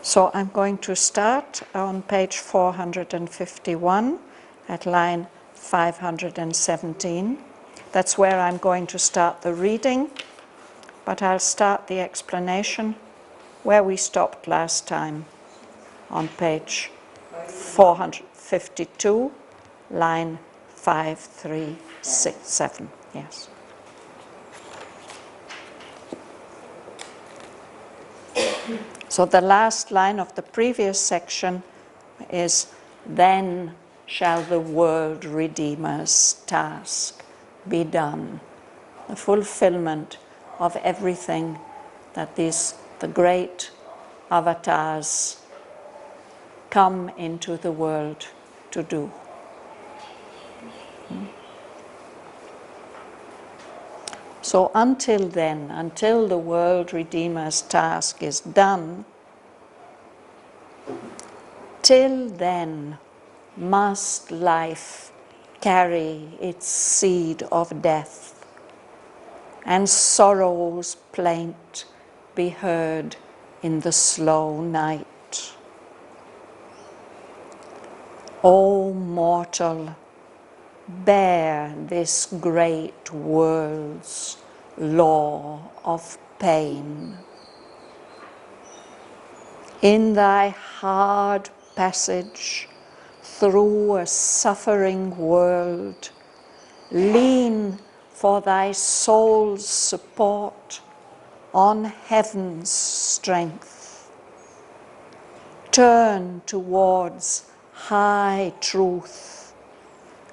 So I'm going to start on page 451 at line 517. That's where I'm going to start the reading, but I'll start the explanation where we stopped last time on page 452, line 537. Yes. So the last line of the previous section is, "Then shall the world Redeemer's task be done." The fulfillment of everything that the great avatars come into the world to do. So until then, until the world Redeemer's task is done, till then must life carry its seed of death, and sorrow's plaint be heard in the slow night. O mortal, bear this great world's law of pain. In thy hard passage through a suffering world, lean for thy soul's support on heaven's strength. Turn towards high truth.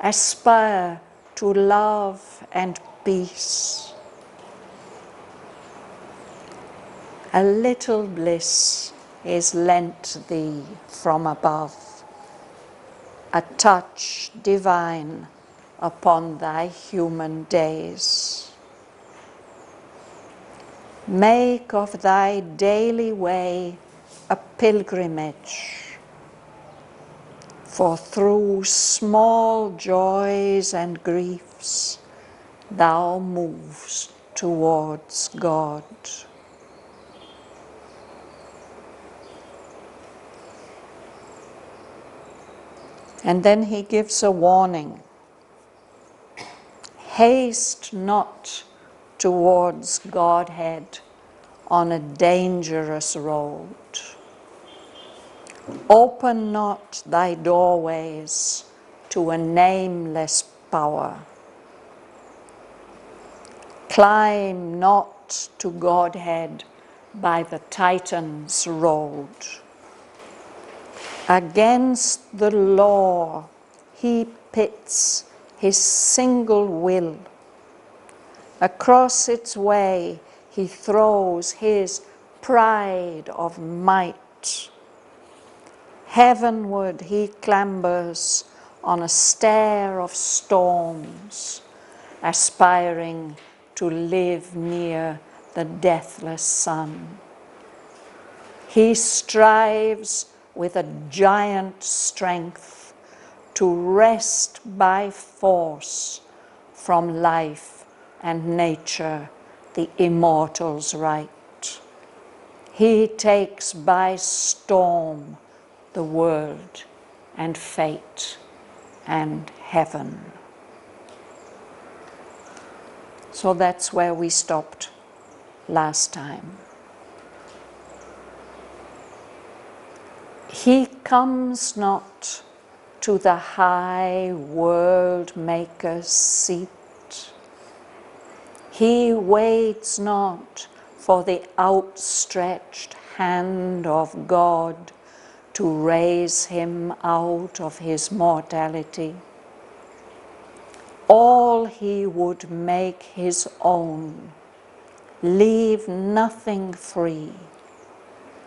Aspire to love and peace. A little bliss is lent thee from above, a touch divine upon thy human days. Make of thy daily way a pilgrimage, for through small joys and griefs thou moves towards God. And then he gives a warning. Haste not towards Godhead on a dangerous road. Open not thy doorways to a nameless power. Climb not to Godhead by the Titan's road. Against the law he pits his single will. Across its way he throws his pride of might. Heavenward he clambers on a stair of storms, aspiring to live near the deathless sun. He strives with a giant strength to wrest by force from life and nature the immortal's right. He takes by storm the world and fate and heaven. So that's where we stopped last time. He comes not to the high world maker's seat. He waits not for the outstretched hand of God to raise him out of his mortality. All he would make his own, leave nothing free,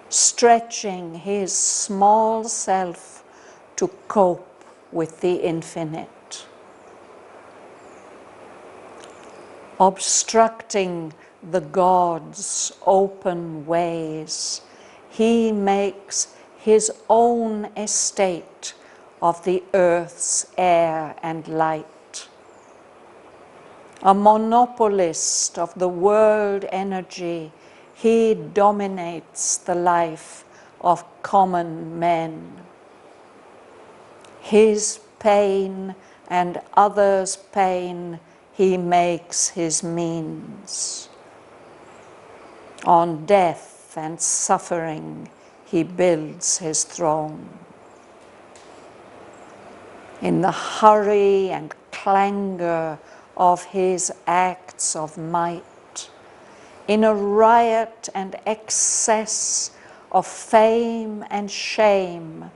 stretching his small self to cope with the infinite. Obstructing the gods' open ways, he makes his own estate of the earth's air and light. A monopolist of the world energy, he dominates the life of common men. His pain and others' pain he makes his means. On death and suffering he builds his throne. In the hurry and clangor of his acts of might, in a riot and excess of fame and shame,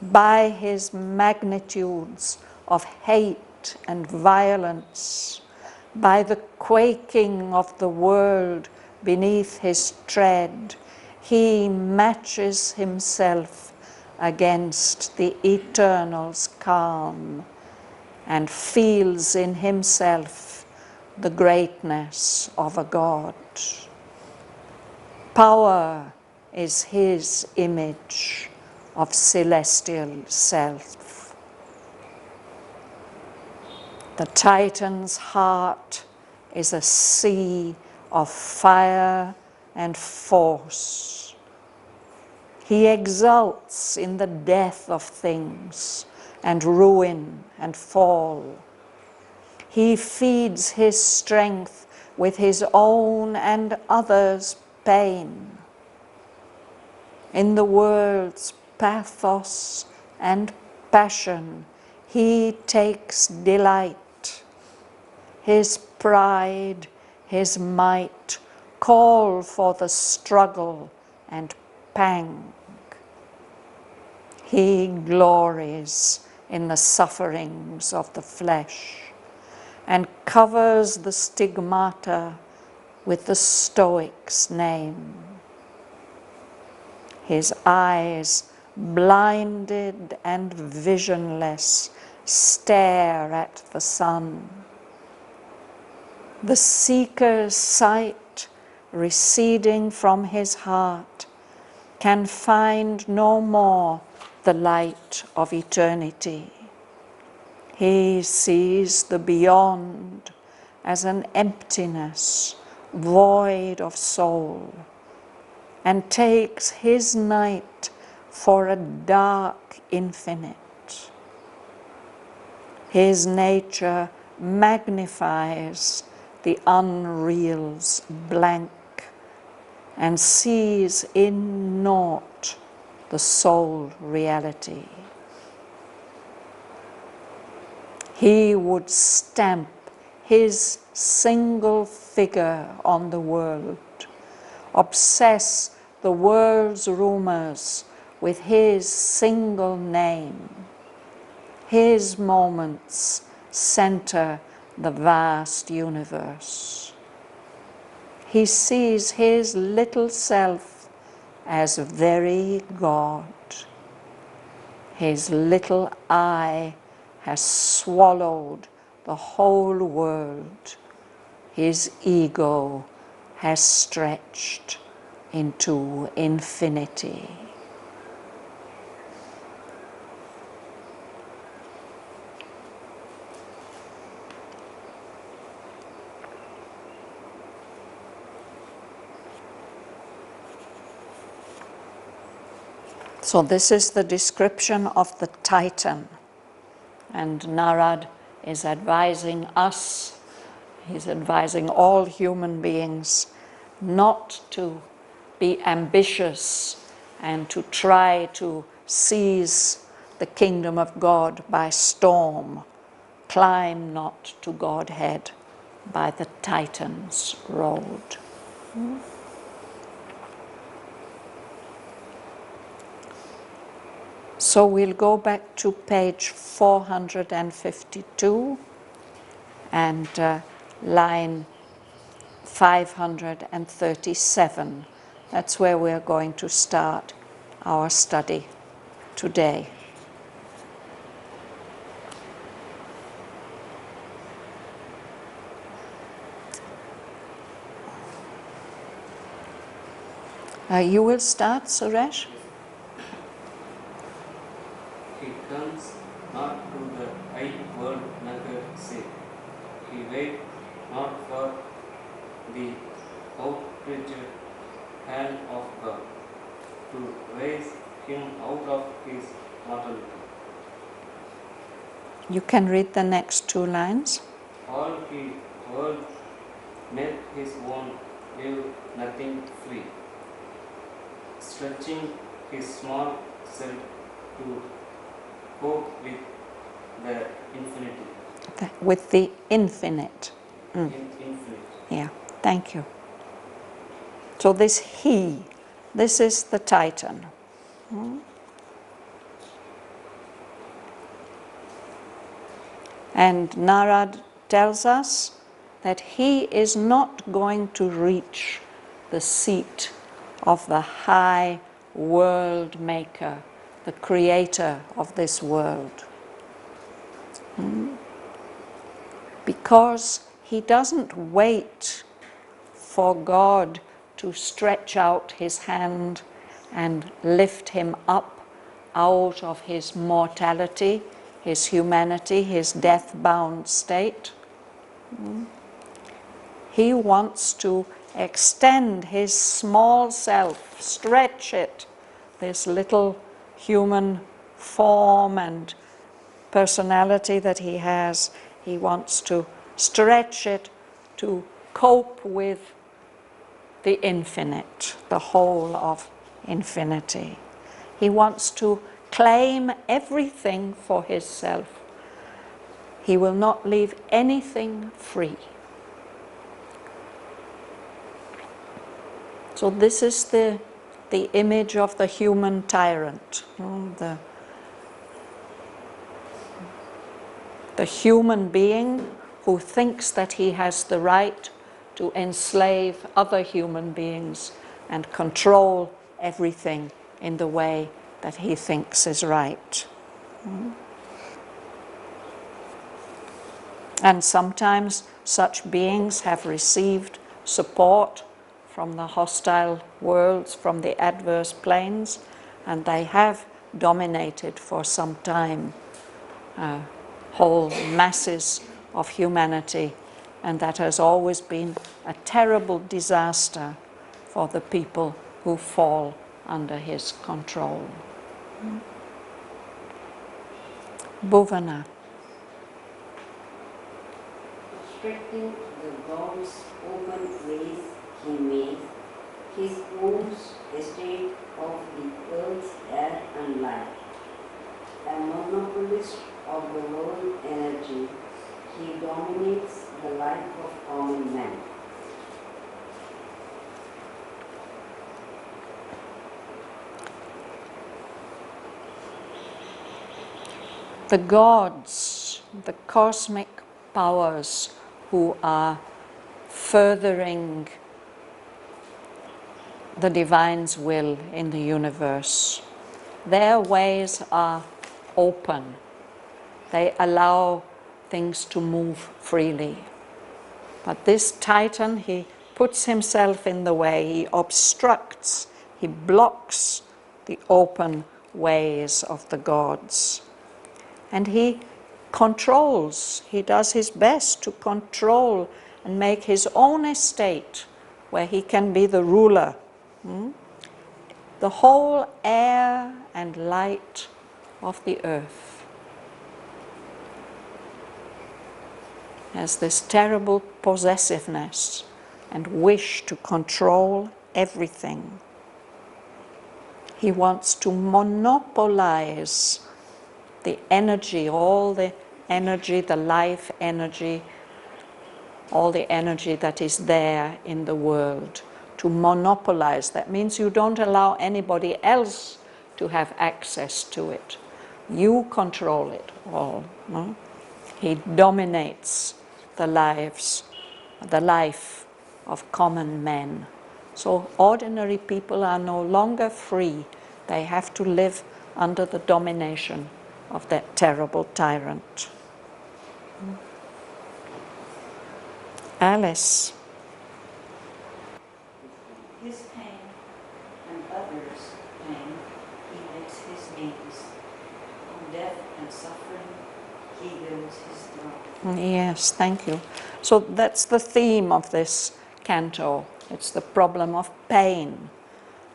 by his magnitudes of hate and violence, by the quaking of the world beneath his tread, he matches himself against the eternal's calm and feels in himself the greatness of a God. Power is his image of celestial self. The Titan's heart is a sea of fire and force. He exults in the death of things and ruin and fall. He feeds his strength with his own and others' pain. In the world's pathos and passion, he takes delight. His pride, his might, call for the struggle and pang. He glories in the sufferings of the flesh and covers the stigmata with the Stoic's name. His eyes, blinded and visionless, stare at the sun. The seeker's sight, receding from his heart, can find no more the light of eternity. He sees the beyond as an emptiness, void of soul, and takes his night for a dark infinite. His nature magnifies the unreal's blank and sees in naught the sole reality. He would stamp his single figure on the world, obsess the world's rumors with his single name. His moments center the vast universe. He sees his little self as very God. His little eye has swallowed the whole world. His ego has stretched into infinity. So this is the description of the Titan. And Narad is advising us, he's advising all human beings not to be ambitious and to try to seize the kingdom of God by storm. Climb not to Godhead by the Titan's road. So we'll go back to page 452 and line 537. That's where we're going to start our study today. You will start, Suresh? He comes not to the high world, neither say. He wait not for the outstretched hand of God. to raise him out of his mortality. You can read the next two lines. All he world made his own, leave nothing free, stretching his small self to cope with the infinity. With the infinite. Infinite. Yeah, thank you. So this he, this is the Titan. And Narad tells us that he is not going to reach the seat of the high world maker, the creator of this world. Because he doesn't wait for God to stretch out his hand and lift him up out of his mortality, his humanity, his death-bound state. He wants to extend his small self, stretch it, this little human form and personality that he has. He wants to stretch it to cope with the infinite, the whole of infinity. He wants to claim everything for himself. He will not leave anything free. So this is the image of the human tyrant, the human being who thinks that he has the right to enslave other human beings and control everything in the way that he thinks is right. And sometimes such beings have received support from the hostile worlds, from the adverse planes, and they have dominated for some time whole masses of humanity, and that has always been a terrible disaster for the people who fall under his control. Bhavana. Respecting the God's open ways he made, his own estate of the earth's air and light. A monopolist of the world energy, he dominates the life of common man. The gods, the cosmic powers who are furthering the divine's will in the universe, their ways are open. They allow things to move freely. But this Titan, he puts himself in the way, he obstructs, he blocks the open ways of the gods. And he controls, he does his best to control and make his own estate where he can be the ruler. The whole air and light of the earth has this terrible possessiveness and wish to control everything. He wants to monopolize the energy, all the energy, the life energy, all the energy that is there in the world, to monopolize. That means you don't allow anybody else to have access to it. You control it all. No? He dominates the life of common men. So ordinary people are no longer free. They have to live under the domination of that terrible tyrant. Alice. His pain and others' pain, he makes his means. On death and suffering, he builds his throne. Yes, thank you. So that's the theme of this canto. It's the problem of pain.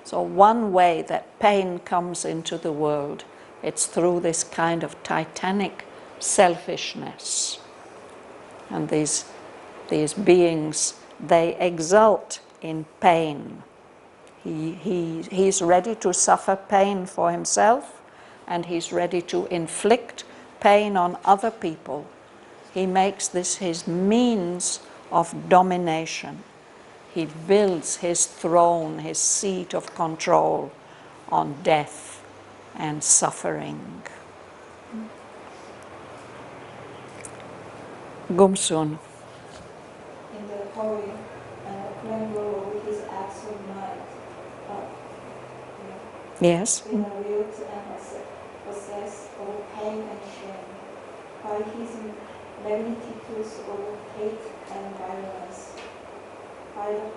So one way that pain comes into the world, it's through this kind of titanic selfishness. And these beings, they exult in pain. He's ready to suffer pain for himself, and he's ready to inflict pain on other people. He makes this his means of domination. He builds his throne, his seat of control on death and suffering. Gumsun. In the poem, playing role with his acts of might, Yes. being wield and possessed of pain and shame, by his magnitudes of hate and violence, by the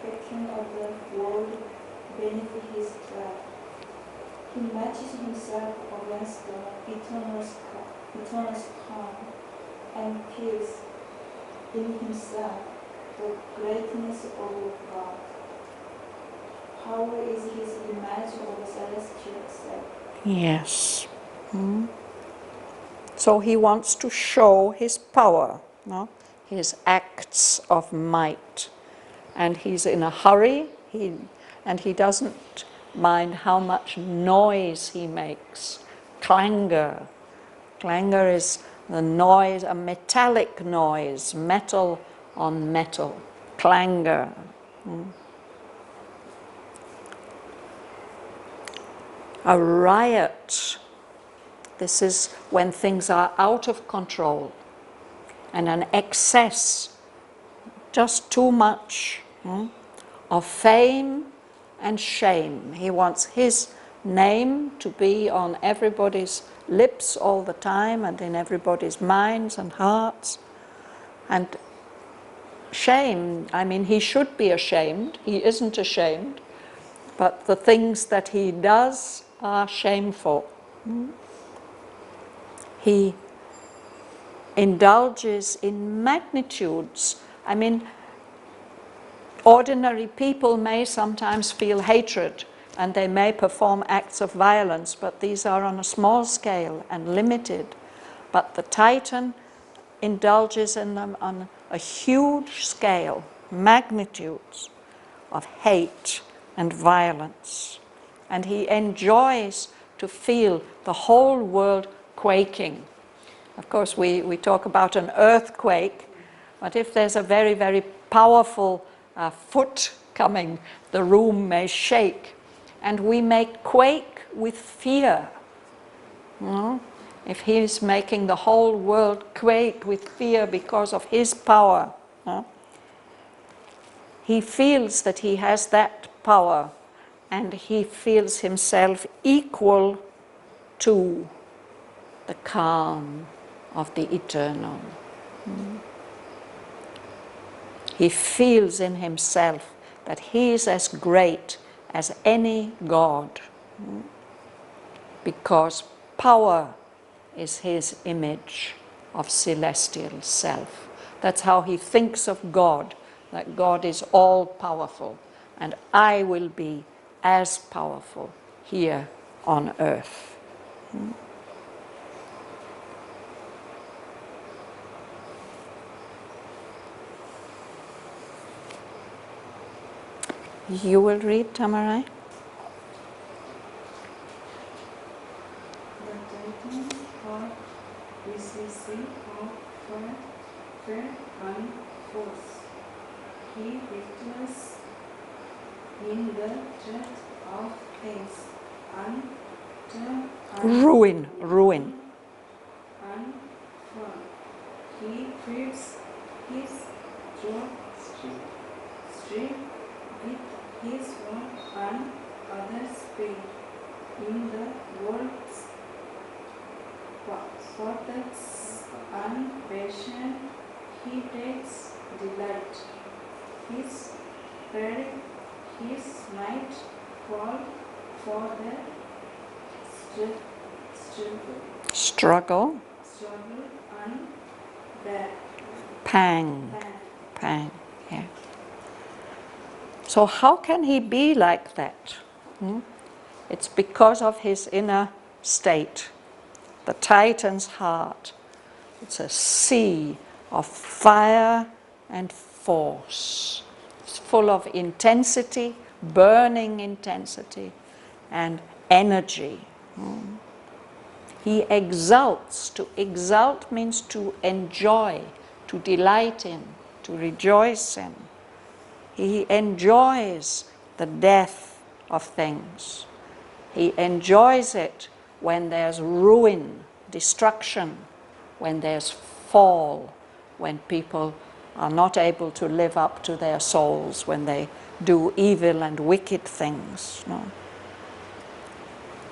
quaking of the world beneath his tread. He matches himself against the eternal storm and feels in himself the greatness of God. Power is his image of the celestial self. Yes. So he wants to show his power, no? His acts of might. And he's in a hurry, and he doesn't mind how much noise he makes. Clangor. Clangor is the noise, a metallic noise, metal on metal. Clangor. A riot. This is when things are out of control, and an excess, just too much, of fame and shame. He wants his name to be on everybody's lips all the time and in everybody's minds and hearts. And shame, I mean, he should be ashamed. He isn't ashamed, but the things that he does are shameful. He indulges in magnitudes. I mean, ordinary people may sometimes feel hatred and they may perform acts of violence, but these are on a small scale and limited. But the Titan indulges in them on a huge scale, magnitudes of hate and violence. And he enjoys to feel the whole world quaking. Of course, we talk about an earthquake, but if there's a very, very powerful foot coming, the room may shake. And we may quake with fear. If he's making the whole world quake with fear because of his power, he feels that he has that power, and he feels himself equal to the calm of the eternal. He feels in himself that he is as great as any god, because power is his image of celestial self. That's how he thinks of God, that God is all powerful, and I will be as powerful here on earth. You will read, Tamarai? The Titans are decisive of fair and force. He victorious in the threat of things and Ruin. and firm. He feeds his throat straight with his one and other speed in the world's vortex and passion. He takes delight. His pride, his might fall for the Struggle. and the Pang. Yeah. So how can he be like that? It's because of his inner state. The Titan's heart, it's a sea of fire and force. It's full of intensity, burning intensity, and energy. He exults. To exult means to enjoy, to delight in, to rejoice in. He enjoys the death of things. He enjoys it when there's ruin, destruction, when there's fall, when people are not able to live up to their souls, when they do evil and wicked things.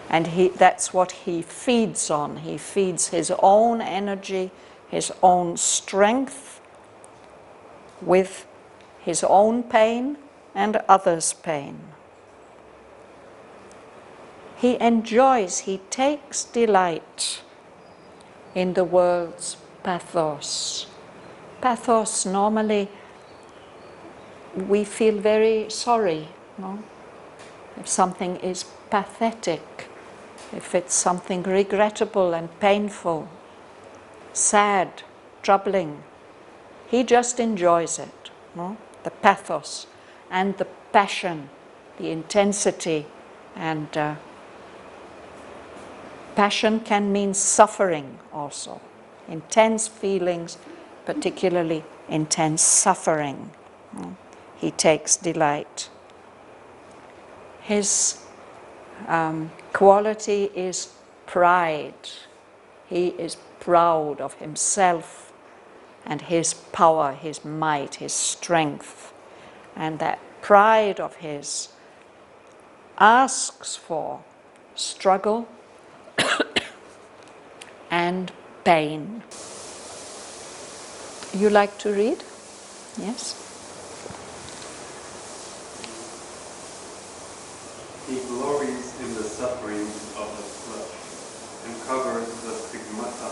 And that's what he feeds on. He feeds his own energy, his own strength with his own pain and others' pain. He enjoys, he takes delight in the world's pathos. Pathos, normally we feel very sorry, if something is pathetic, if it's something regrettable and painful, sad, troubling. He just enjoys it, the pathos and the passion, the intensity. And passion can mean suffering also, intense feelings, particularly intense suffering. He takes delight. His quality is pride. He is proud of himself and his power, his might, his strength. And that pride of his asks for struggle and pain. You like to read? Yes? He glories in the sufferings of the flesh and covers the stigmata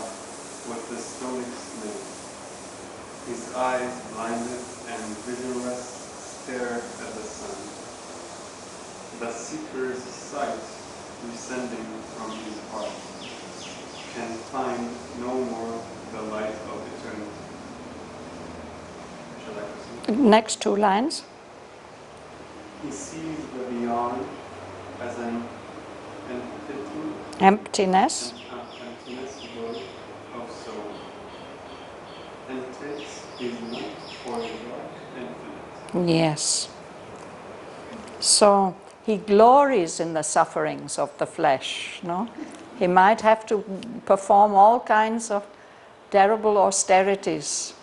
with the stoic's name. His eyes blinded and visionless stare at the sun. The seeker's sight, descending from his heart, can find no more the light of eternity. Shall I proceed? Next two lines. He sees the beyond as an Emptiness. emptiness void of soul, and takes his night for the dark infinite. Yes. So he glories in the sufferings of the flesh, He might have to perform all kinds of terrible austerities,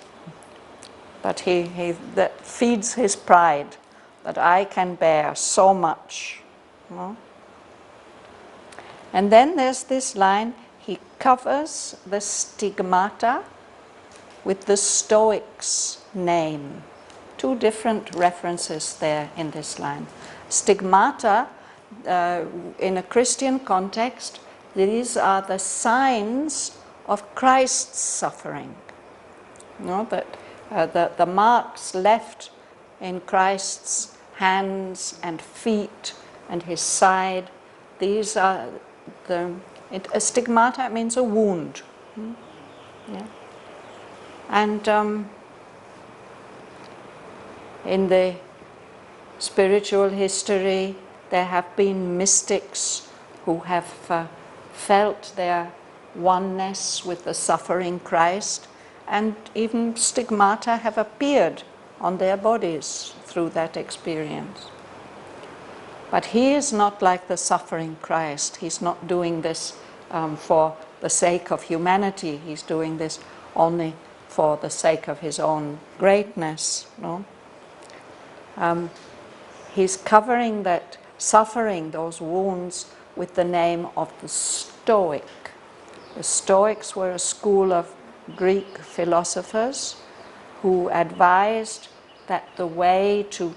but he that feeds his pride that I can bear so much. And then there's this line, he covers the stigmata with the Stoic's name. Two different references there in this line. Stigmata, in a Christian context, these are the signs of Christ's suffering. That the marks left in Christ's hands and feet and his side, these are a stigmata means a wound. Yeah. And in the spiritual history, there have been mystics who have felt their oneness with the suffering Christ, and even stigmata have appeared on their bodies through that experience. But he is not like the suffering Christ. He's not doing this for the sake of humanity. He's doing this only for the sake of his own greatness. He's covering that suffering, those wounds, with the name of the Stoic. The Stoics were a school of Greek philosophers who advised that the way to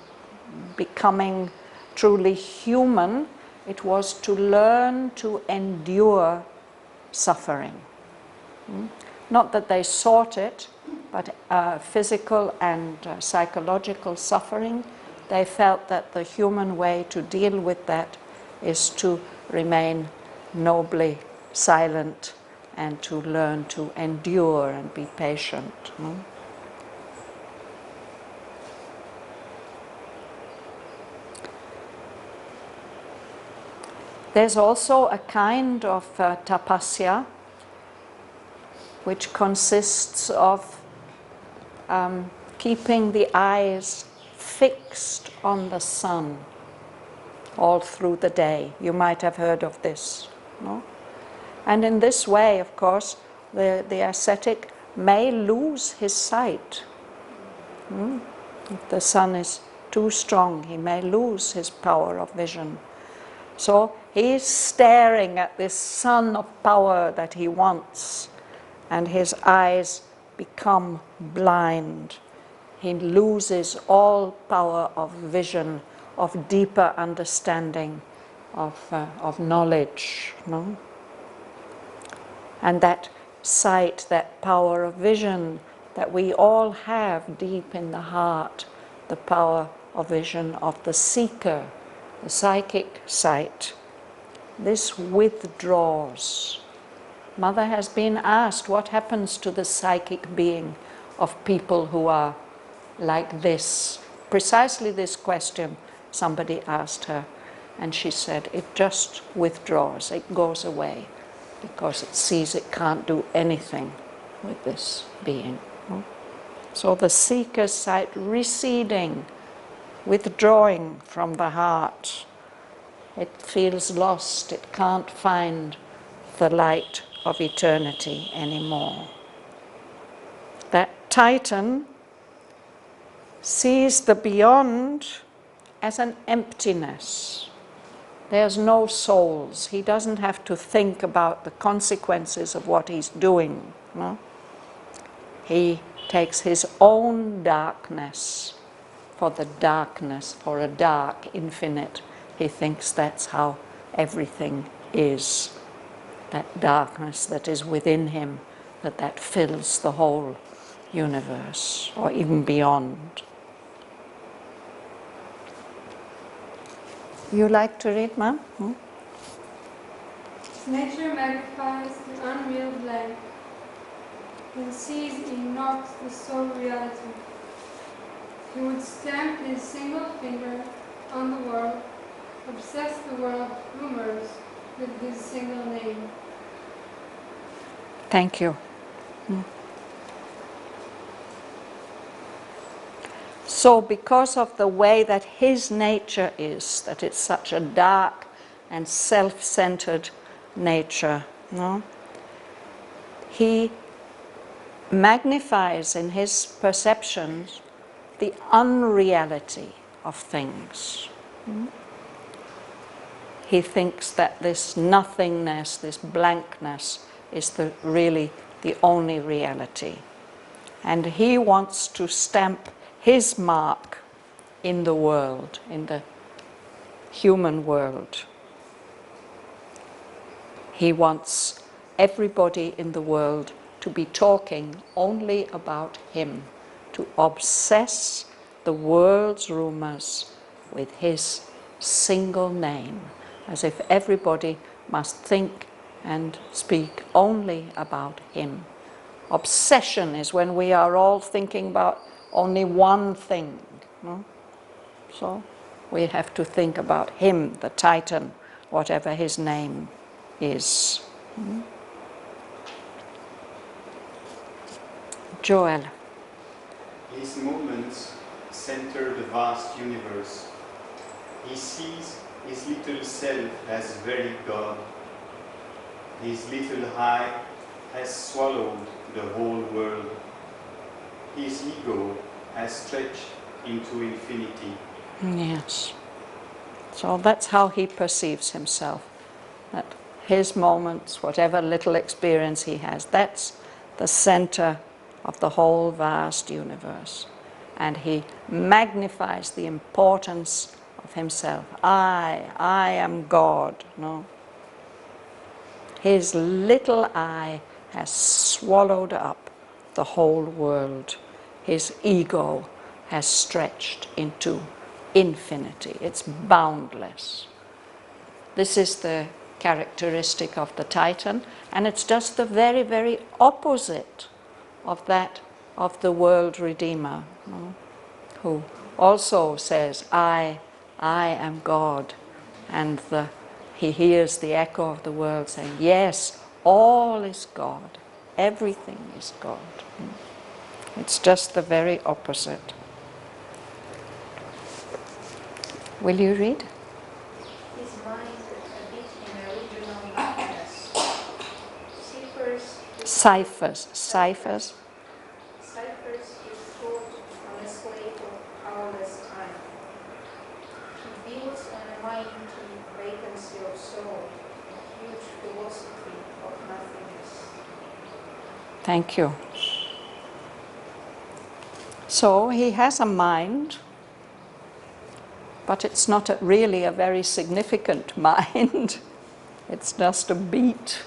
becoming truly human, it was to learn to endure suffering. Not that they sought it, but physical and psychological suffering. They felt that the human way to deal with that is to remain nobly silent and to learn to endure and be patient. There's also a kind of tapasya which consists of keeping the eyes fixed on the sun all through the day. You might have heard of this, no? And in this way, of course, the ascetic may lose his sight. If the sun is too strong, he may lose his power of vision. So he's staring at this sun of power that he wants, and his eyes become blind. He loses all power of vision, of deeper understanding, of knowledge. No? And that sight, that power of vision that we all have deep in the heart, the power of vision of the seeker, the psychic sight, this withdraws. Mother has been asked what happens to the psychic being of people who are like this. Precisely this question somebody asked her, and she said it just withdraws, it goes away, because it sees it can't do anything with this being. So the seeker's sight receding, withdrawing from the heart. It feels lost, it can't find the light of eternity anymore. That Titan sees the beyond as an emptiness. There's no souls. He doesn't have to think about the consequences of what he's doing. No? He takes his own darkness for the darkness, for a dark infinite. He thinks that's how everything is. That darkness that is within him, that fills the whole universe, or even beyond. You like to read, ma'am? Nature magnifies the unreal blank and sees in naught the sole reality. He would stamp his single finger on the world, obsess the world rumors with his single name. Thank you. So because of the way that his nature is, that it's such a dark and self-centered nature, no? He magnifies in his perceptions the unreality of things. He thinks that this nothingness, this blankness, is really the only reality. And he wants to stamp his mark in the world, in the human world. He wants everybody in the world to be talking only about him, to obsess the world's rumors with his single name, as if everybody must think and speak only about him. Obsession is when we are all thinking about only one thing. No? So we have to think about him, the Titan, whatever his name is. Joel. His movements center the vast universe. He sees his little self as very God. His little I has swallowed the whole world. His ego has stretched into infinity. Yes. So that's how he perceives himself. That his moments, whatever little experience he has, that's the center of the whole vast universe. And he magnifies the importance of himself. I am God. No. His little I has swallowed up the whole world. His ego has stretched into infinity. It's boundless. This is the characteristic of the Titan, and it's just the very, very opposite of that of the world Redeemer, who also says, I am God, and he hears the echo of the world saying, yes, all is God, everything is God. It's just the very opposite. Will you read? His mind a bit in original nothingness. Ciphers Ciphers. his thought on a slate of powerless time. He builds on a mind to vacancy of soul, a huge philosophy of nothingness. Thank you. So he has a mind, but it's not really a very significant mind. It's just a beat,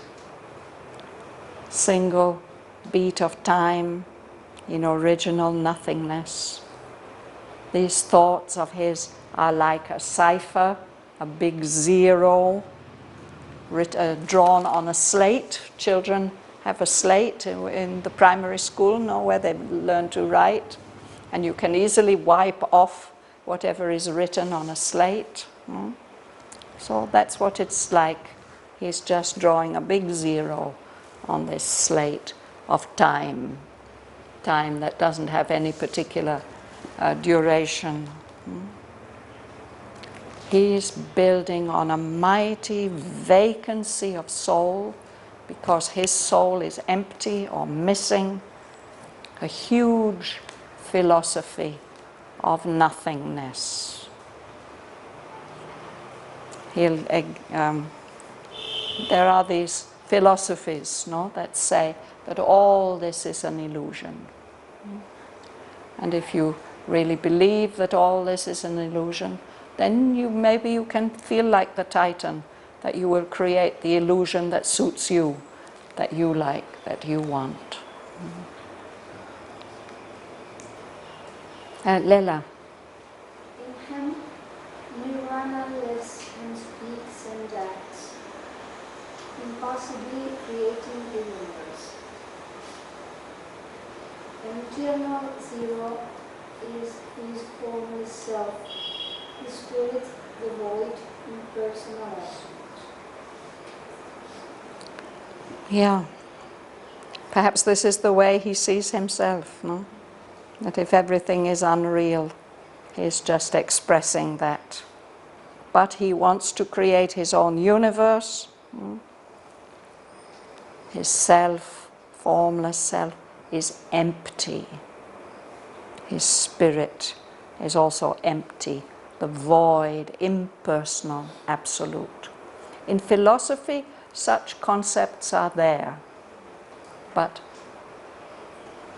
single beat of time in original nothingness. These thoughts of his are like a cipher, a big zero drawn on a slate. Children have a slate in the primary school, where they learn to write, and you can easily wipe off whatever is written on a slate. So that's what it's like. He's just drawing a big zero on this slate of time that doesn't have any particular duration. He's building on a mighty vacancy of soul, because his soul is empty or missing, a huge philosophy of nothingness. There are these philosophies, that say that all this is an illusion. And if you really believe that all this is an illusion, then maybe you can feel like the Titan, that you will create the illusion that suits you, that you like, that you want. Lela. In him, nirvana lives and speaks and acts, impossibly creating the universe. An eternal zero is his formless self, his spirit, the void, impersonal essence. Yeah. Perhaps this is the way he sees himself, That if everything is unreal, he's just expressing that. But he wants to create his own universe. His self, formless self, is empty. His spirit is also empty, the void, impersonal, absolute. In philosophy, such concepts are there, but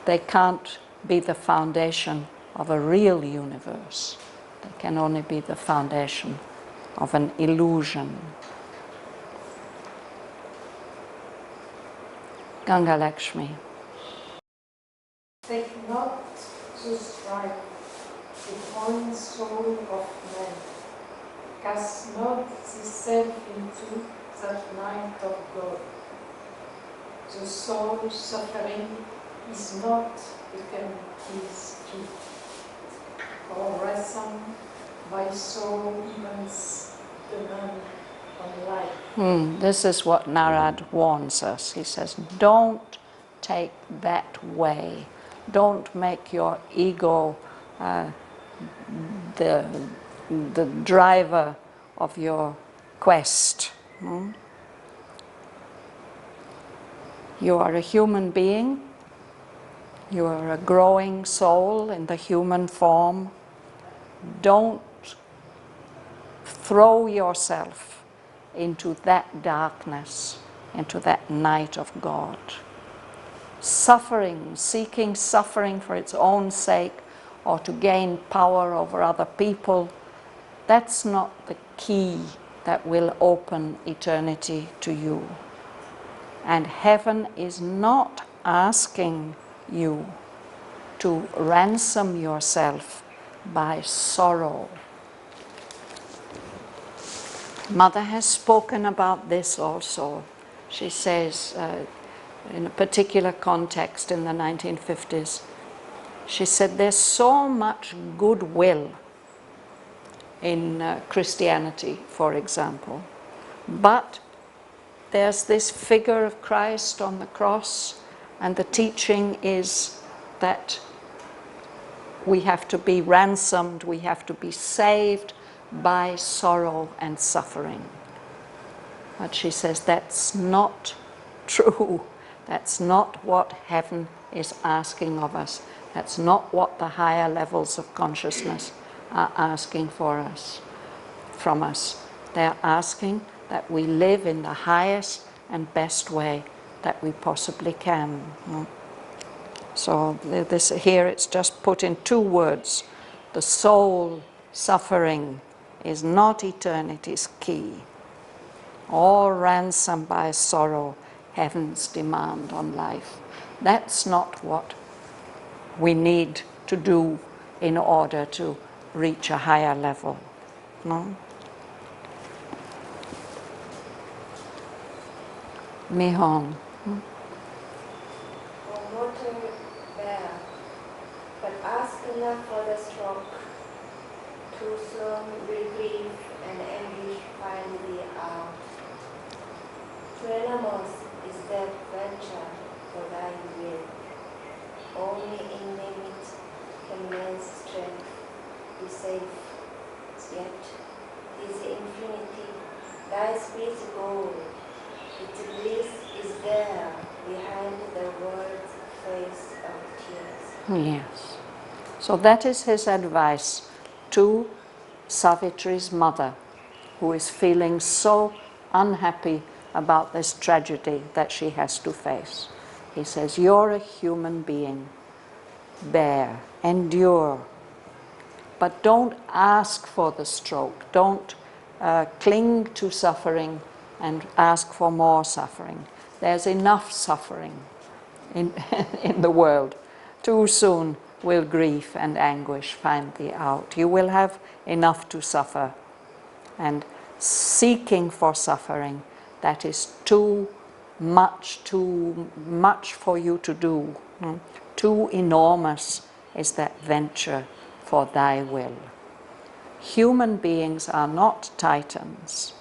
they can't be the foundation of a real universe. They can only be the foundation of an illusion. Ganga Lakshmi. Take not to strife the whole soul of man. Cast not thyself into that night of God. The soul suffering is not become his due. Or ransom by soul events demand on life. This is what Narad warns us. He says, don't take that way. Don't make your ego the driver of your quest. You are a human being. You are a growing soul in the human form. Don't throw yourself into that darkness, into that night of God. Suffering, seeking suffering for its own sake or to gain power over other people, that's not the key that will open eternity to you. And heaven is not asking you to ransom yourself by sorrow. Mother has spoken about this also. She says, in a particular context in the 1950s, she said there's so much goodwill in Christianity, for example, but there's this figure of Christ on the cross, and the teaching is that we have to be ransomed, we have to be saved by sorrow and suffering. But she says that's not true. That's not what heaven is asking of us. That's not what the higher levels of consciousness are asking from us. They're asking that we live in the highest and best way that we possibly can. So this here it's just put in two words. The soul suffering is not eternity's key, or ransom by sorrow, heaven's demand on life. That's not what we need to do in order to reach a higher level. No? Mihon. Mortal bear, but ask enough for the stroke. Too soon will grief and anguish find thee out. Trenamos is that venture for thy will. Only in limit can man's strength be safe. Yet is infinity thy speed's goal. Its bliss is there behind the world's face of tears. Yes. So that is his advice to Savitri's mother, who is feeling so unhappy about this tragedy that she has to face. He says, you're a human being. Bear, endure. But don't ask for the stroke. Don't cling to suffering and ask for more suffering. There's enough suffering in the world. Too soon will grief and anguish find thee out. You will have enough to suffer. And seeking for suffering, that is too much for you to do. Too enormous is that venture for thy will. Human beings are not titans,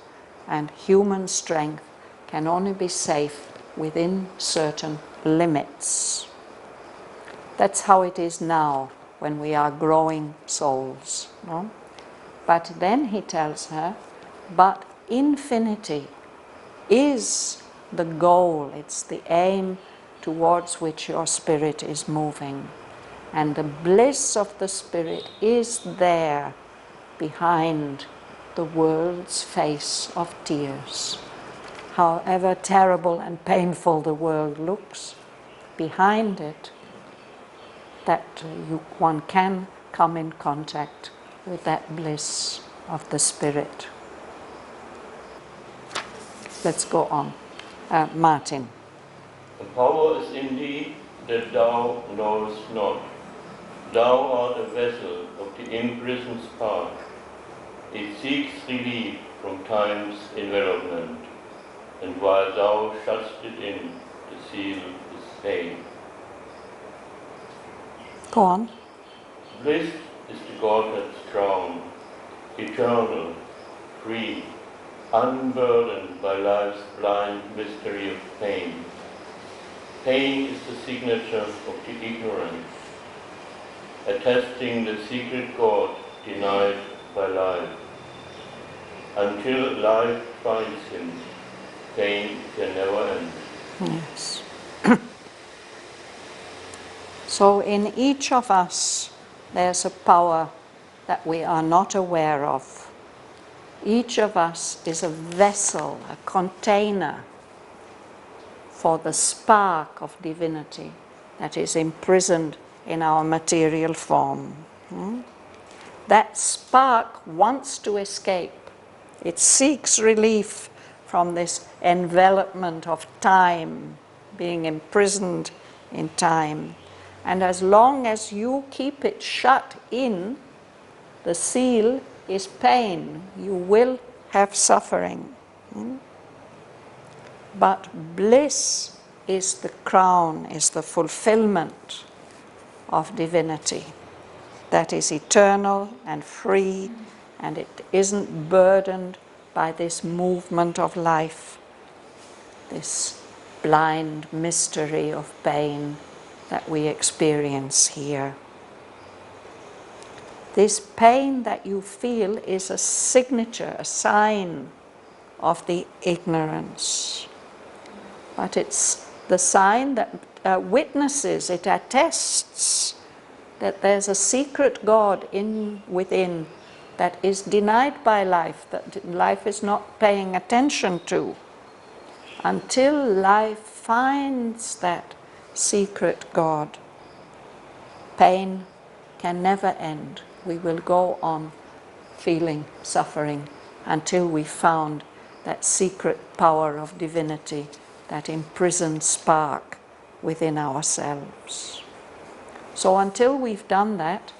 and human strength can only be safe within certain limits. That's how it is now when we are growing souls. No? But then he tells her, but infinity is the goal, it's the aim towards which your spirit is moving. And the bliss of the spirit is there behind the world's face of tears. However terrible and painful the world looks, behind it, that one can come in contact with that bliss of the spirit. Let's go on. Martin. The power is in thee that thou knowest not. Thou art a vessel of the imprisoned spark. It seeks relief from time's envelopment, and while thou shutst it in, the seal is pain. Go on. Bliss is the Godhead's crown, eternal, free, unburdened by life's blind mystery of pain. Pain is the signature of the ignorant, attesting the secret God denied by life. Until life finds him, pain can never end. Yes. So in each of us, there's a power that we are not aware of. Each of us is a vessel, a container for the spark of divinity that is imprisoned in our material form. That spark wants to escape. It seeks relief from this envelopment of time, being imprisoned in time. And as long as you keep it shut in, the seal is pain. You will have suffering. But bliss is the crown, is the fulfillment of divinity that is eternal and free, and it isn't burdened by this movement of life, this blind mystery of pain that we experience here. This pain that you feel is a signature, a sign of the ignorance. But it's the sign that witnesses, it attests that there's a secret God within that is denied by life, that life is not paying attention to. Until life finds that secret God, pain can never end. We will go on feeling suffering until we found that secret power of divinity, that imprisoned spark within ourselves. So until we've done that,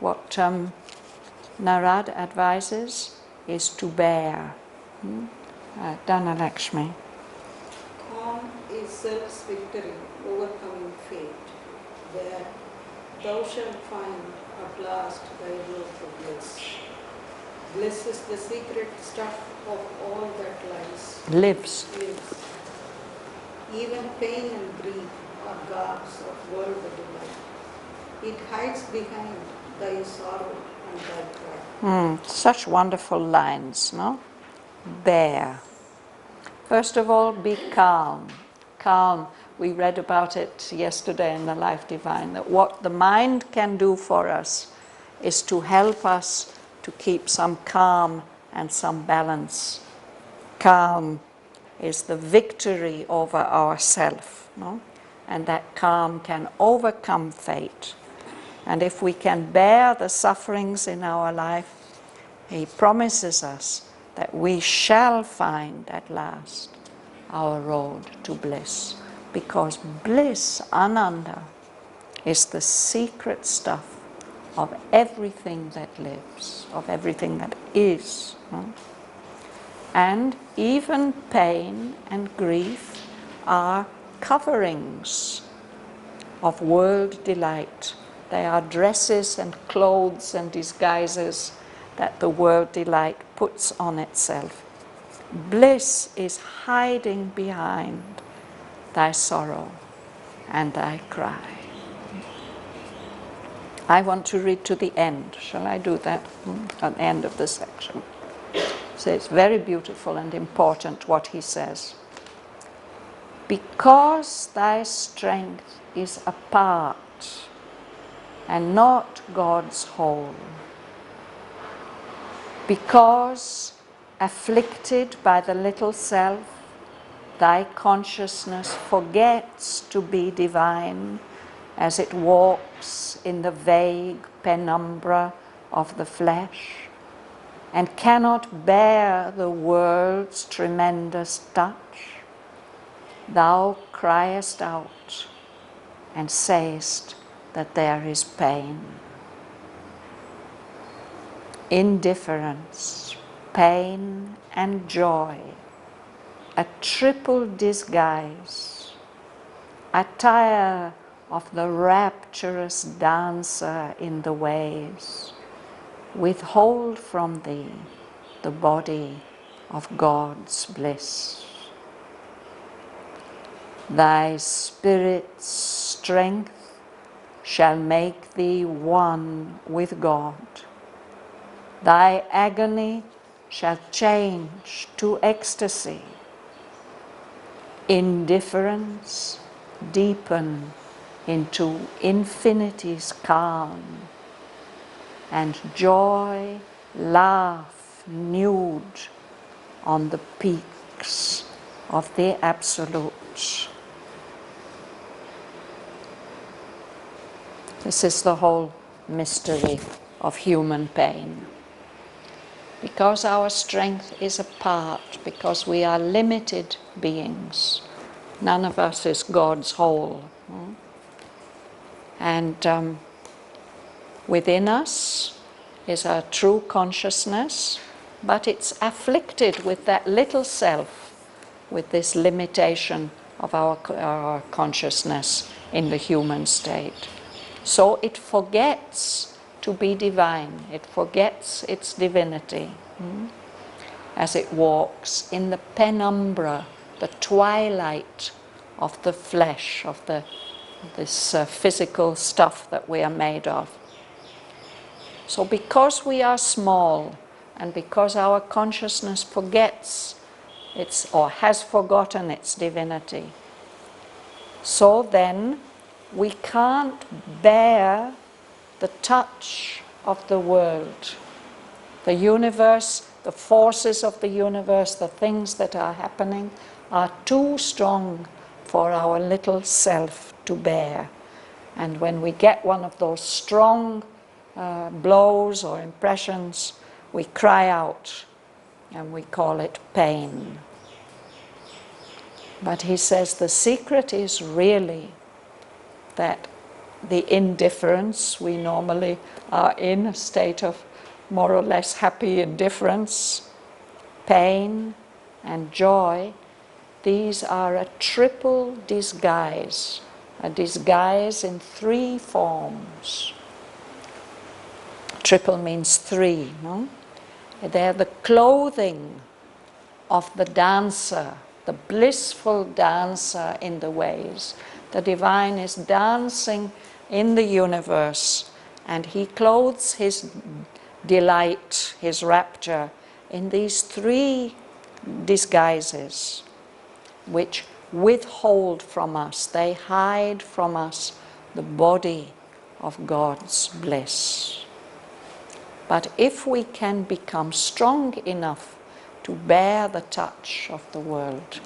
what Narad advises is to bear. Dhanalakshmi. Calm is self's victory, overcoming fate. There thou shalt find at last thy road to bliss. Bliss is the secret stuff of all that Lives. lives. Even pain and grief are garbs of world delight. It hides behind thy sorrow and thy cry. Such wonderful lines, no? Bear. First of all, be calm. Calm. We read about it yesterday in the Life Divine, that what the mind can do for us is to help us to keep some calm and some balance. Calm is the victory over ourself, no? And that calm can overcome fate. And if we can bear the sufferings in our life, he promises us that we shall find at last our road to bliss. Because bliss, Ananda, is the secret stuff of everything that lives, of everything that is. No? And even pain and grief are coverings of world delight. They are dresses and clothes and disguises that the world delight puts on itself. Bliss is hiding behind thy sorrow and thy cry. I want to read to the end. Shall I do that? At the end of the section. So it's very beautiful and important what he says. Because thy strength is a part and not God's whole. Because afflicted by the little self, thy consciousness forgets to be divine as it walks in the vague penumbra of the flesh and cannot bear the world's tremendous touch, thou criest out and sayest that there is pain. Indifference, pain and joy, a triple disguise, attire of the rapturous dancer in the waves, withhold from thee the body of God's bliss. Thy spirit's strength shall make thee one with God. Thy agony shall change to ecstasy. Indifference deepen into infinity's calm, and joy laugh nude on the peaks of the Absolute. This is the whole mystery of human pain. Because our strength is a part, because we are limited beings, none of us is God's whole. And within us is our true consciousness, but it's afflicted with that little self, with this limitation of our consciousness in the human state. So it forgets to be divine, it forgets its divinity, as it walks in the penumbra, the twilight of the flesh, of this physical stuff that we are made of. So because we are small, and because our consciousness forgets its, or has forgotten its divinity, so then we can't bear the touch of the world. The universe, the forces of the universe, the things that are happening are too strong for our little self to bear. And when we get one of those strong blows or impressions, we cry out and we call it pain. But he says the secret is really that the indifference, we normally are in a state of more or less happy indifference, pain and joy, these are a triple disguise, a disguise in three forms. Triple means three, no? They're the clothing of the dancer, the blissful dancer in the ways. The divine is dancing in the universe, and he clothes his delight, his rapture, in these three disguises, which withhold from us, they hide from us the body of God's bliss. But if we can become strong enough to bear the touch of the world,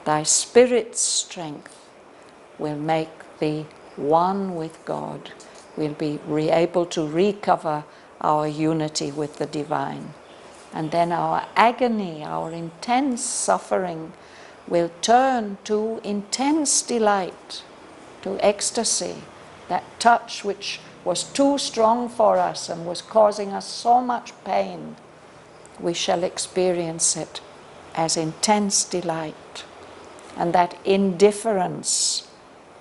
thy spirit's strength will make thee one with God. We'll be able to recover our unity with the divine. And then our agony, our intense suffering will turn to intense delight, to ecstasy, that touch which was too strong for us and was causing us so much pain. We shall experience it as intense delight. And that indifference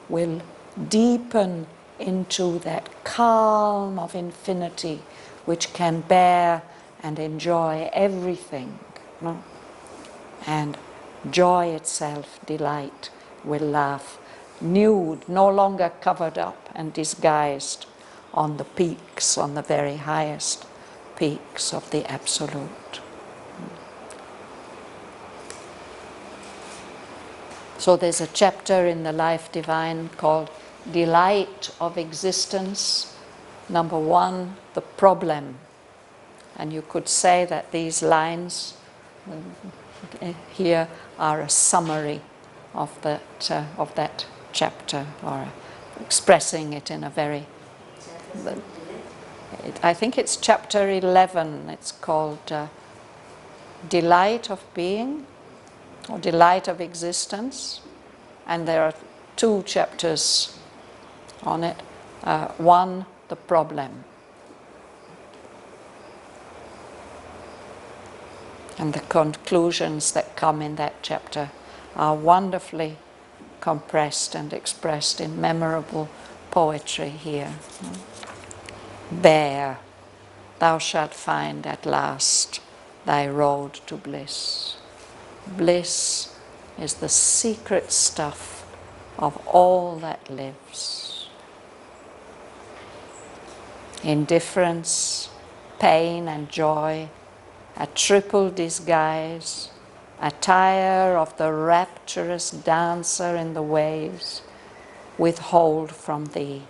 will deepen into that calm of infinity which can bear and enjoy everything. No? And joy itself, delight, will laugh, nude, no longer covered up and disguised on the peaks, on the very highest peaks of the Absolute. So there's a chapter in the Life Divine called Delight of Existence. Number 1, the problem. And you could say that these lines here are a summary of that chapter, or expressing it in a very... I think it's chapter 11. It's called Delight of Being, or Delight of Existence. And there are 2 chapters on it. 1, the problem. And the conclusions that come in that chapter are wonderfully compressed and expressed in memorable poetry here. Bear, thou shalt find at last thy road to bliss. Bliss is the secret stuff of all that lives. Indifference, pain and joy, a triple disguise, attire of the rapturous dancer in the waves, withhold from thee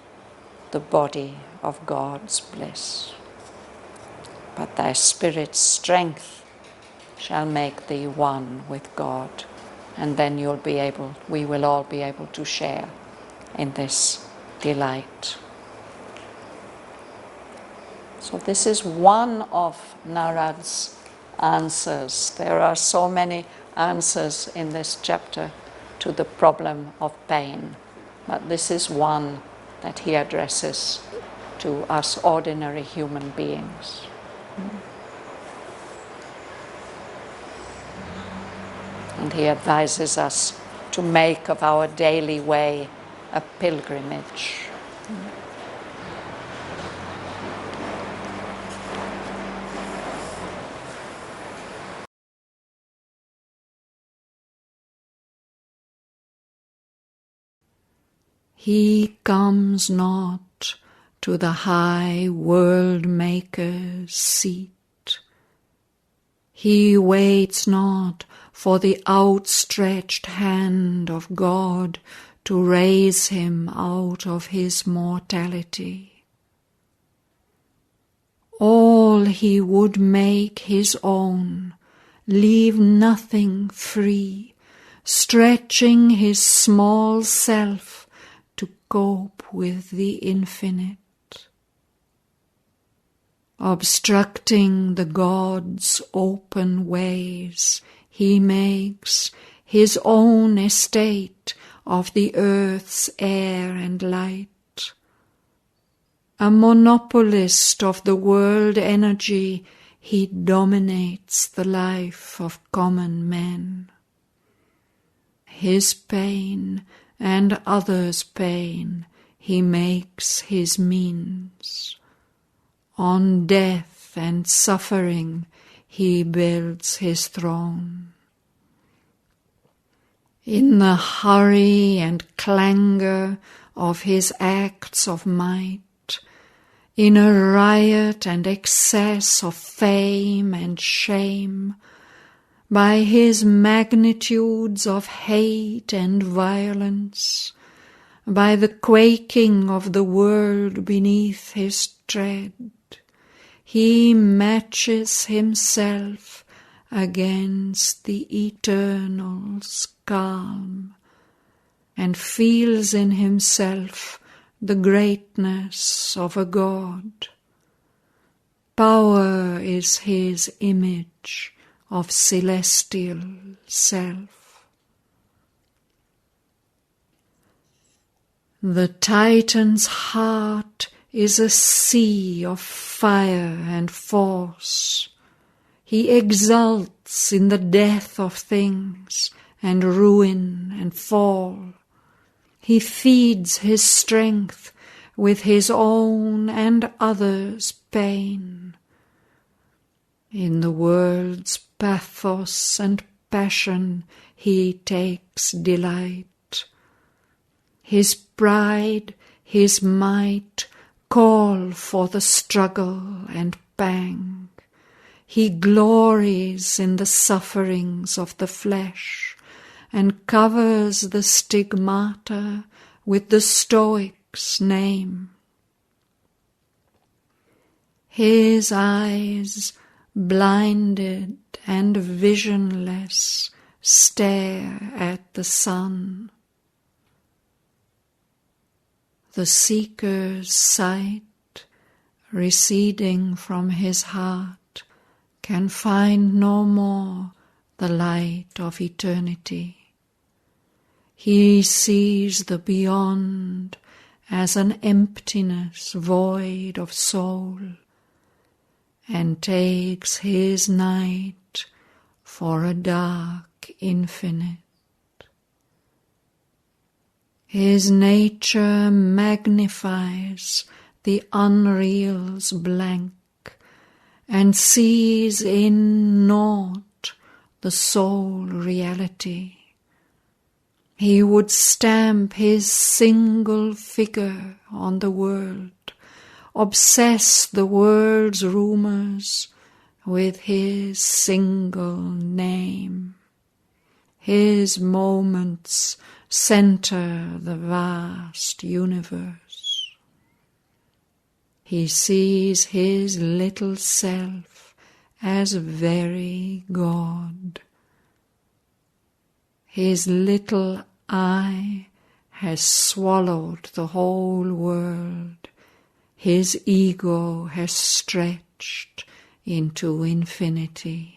the body of God's bliss. But thy spirit's strength shall make thee one with God, and then we will all be able to share in this delight. So this is one of Narad's answers. There are so many answers in this chapter to the problem of pain, but this is one that he addresses to us ordinary human beings. And he advises us to make of our daily way a pilgrimage. He comes not to the high world-maker's seat. He waits not for the outstretched hand of God to raise him out of his mortality. All he would make his own, leave nothing free, stretching his small self to cope with the infinite. Obstructing the gods' open ways, he makes his own estate of the earth's air and light. A monopolist of the world energy, he dominates the life of common men. His pain and others' pain he makes his means. On death and suffering he builds his throne. In the hurry and clangour of his acts of might, in a riot and excess of fame and shame, by his magnitudes of hate and violence, by the quaking of the world beneath his tread, he matches himself against the eternal's calm, and feels in himself the greatness of a god. Power is his image of celestial self. The Titan's heart is a sea of fire and force. He exults in the death of things and ruin and fall. He feeds his strength with his own and others' pain. In the world's pathos and passion he takes delight. His pride, his might call for the struggle and pang. He glories in the sufferings of the flesh and covers the stigmata with the Stoic's name. His eyes, blinded and visionless, stare at the sun. The seeker's sight, receding from his heart, can find no more the light of eternity. He sees the beyond as an emptiness void of soul, and takes his night for a dark infinite. His nature magnifies the unreal's blank, and sees in naught the sole reality. He would stamp his single figure on the world, obsess the world's rumours with his single name. His moments centre the vast universe. He sees his little self as very God. His little I has swallowed the whole world. His ego has stretched into infinity.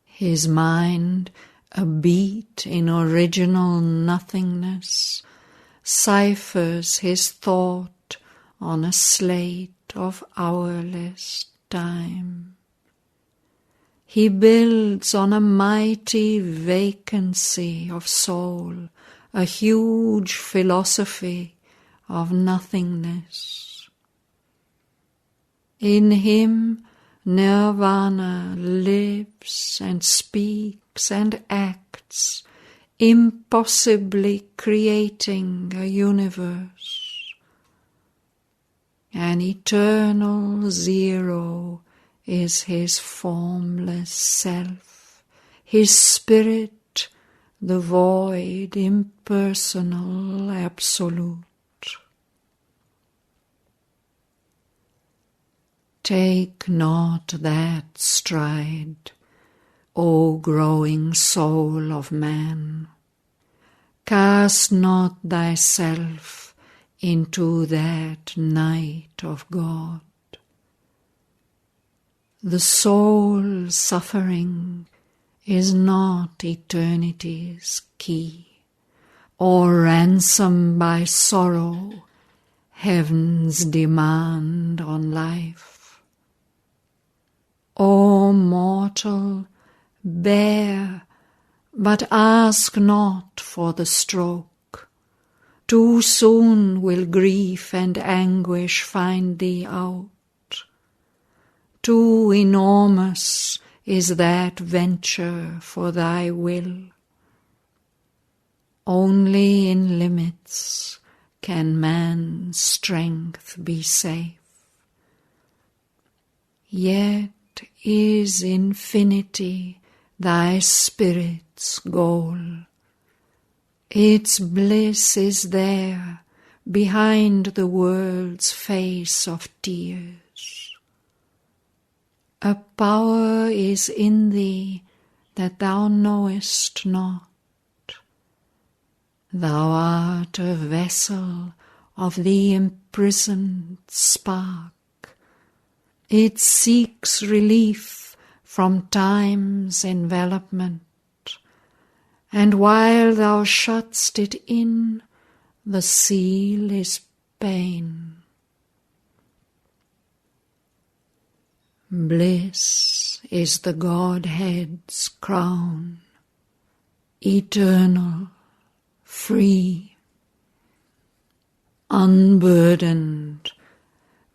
His mind, a beat in original nothingness, ciphers his thought on a slate of hourless time. he builds on a mighty vacancy of soul, a huge philosophy of nothingness. In him Nirvana lives and speaks and acts, impossibly creating a universe. An eternal zero is his formless self, his spirit, the void, impersonal absolute. Take not that stride, O growing soul of man. Cast not thyself into that night of God. The soul suffering is not eternity's key, or ransom by sorrow, heaven's demand on life. O mortal, bear, but ask not for the stroke. Too soon will grief and anguish find thee out. Too enormous is that venture for thy will. Only in limits can man's strength be safe. Yet is infinity thy spirit's goal. Its bliss is there behind the world's face of tears. A power is in thee that thou knowest not. Thou art a vessel of the imprisoned spark. It seeks relief from time's envelopment, and while thou shut'st it in, the seal is pain. Bliss is the Godhead's crown, eternal, free, unburdened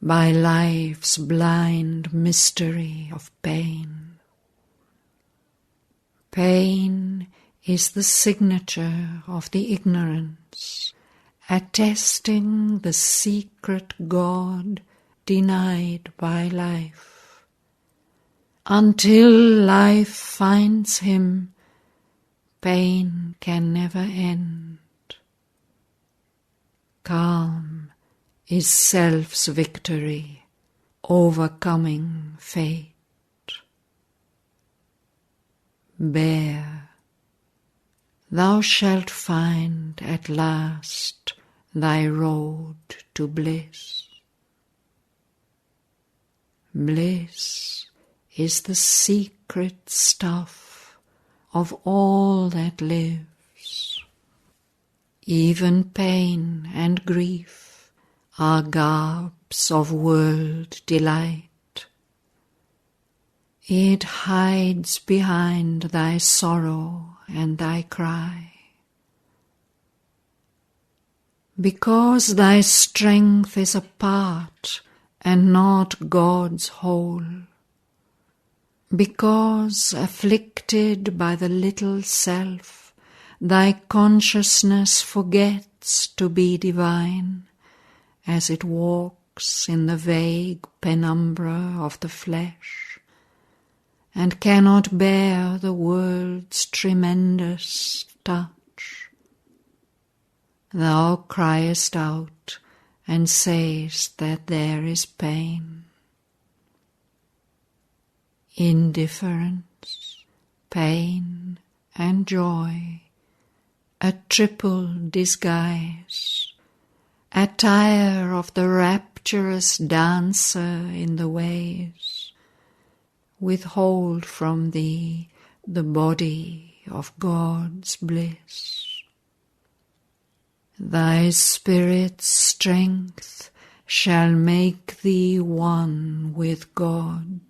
by life's blind mystery of pain. Pain is the signature of the ignorance, attesting the secret God denied by life. Until life finds him, pain can never end. Calm is self's victory, overcoming fate. Bear, thou shalt find at last thy road to bliss. Bliss is the secret stuff of all that lives. Even pain and grief are garbs of world delight. It hides behind thy sorrow and thy cry. Because thy strength is a part and not God's whole. Because, afflicted by the little self, thy consciousness forgets to be divine, as it walks in the vague penumbra of the flesh, and cannot bear the world's tremendous touch. Thou criest out and sayest that there is pain. Indifference, pain, and joy, a triple disguise, attire of the rapturous dancer in the waves, withhold from thee the body of God's bliss. Thy spirit's strength shall make thee one with God.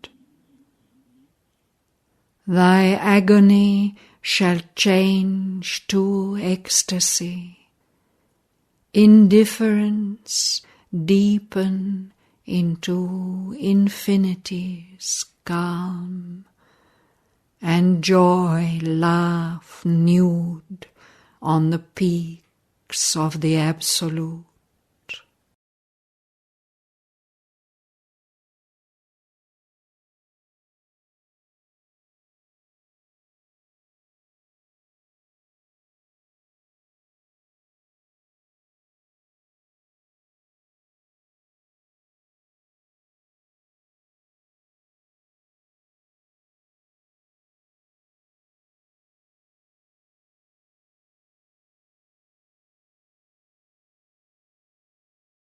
Thy agony shall change to ecstasy. Indifference deepen into infinity's calm, and joy laugh nude on the peaks of the Absolute.